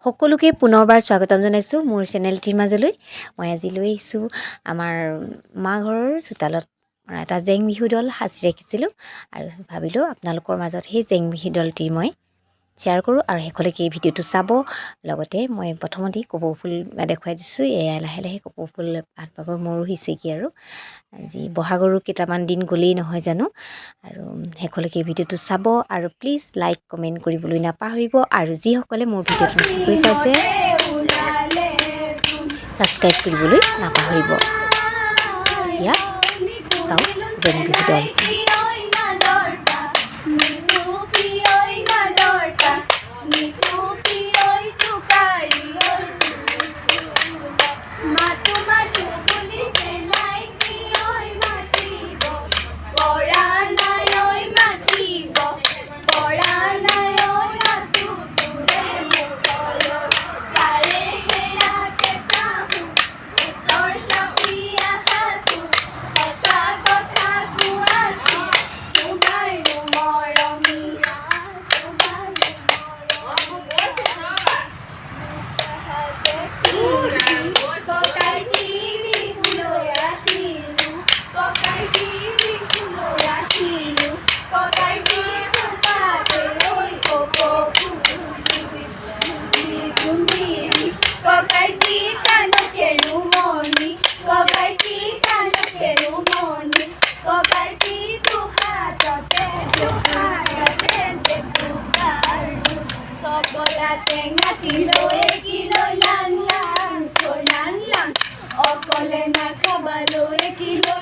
সকলোকে পুনৰবাৰ স্বাগতম জনাইছোঁ মোৰ চেনেলটিৰ মাজলৈ। মই আজি লৈ আহিছোঁ আমাৰ মা ঘৰৰ চোতালত এটা জেং বিহু দল সাজি ৰাখিছিলোঁ আৰু ভাবিলোঁ আপোনালোকৰ মাজত সেই জেং বিহু দলটি মই শ্বেয়াৰ কৰোঁ আৰু শেষলৈকে এই ভিডিঅ'টো চাব। লগতে মই প্ৰথমতেই কপৌ ফুল দেখুৱাই দিছোঁ। এয়া লাহে লাহে কপৌ ফুল পাতভাগৰ মৰো হৈছেগৈ আৰু আজি বহাগৰো কেইটামান দিন গ'লেই নহয় জানো। আৰু শেষলৈকে ভিডিঅ'টো চাব আৰু প্লিজ লাইক কমেণ্ট কৰিবলৈ নাপাহৰিব আৰু যিসকলে মোৰ ভিডিঅ'টো নতুনকৈ চাইছে ছাবস্ক্ৰাইব কৰিবলৈ নাপাহৰিব। এতিয়া চাওক জেং বিহু দল। Okole na kabalo ekilo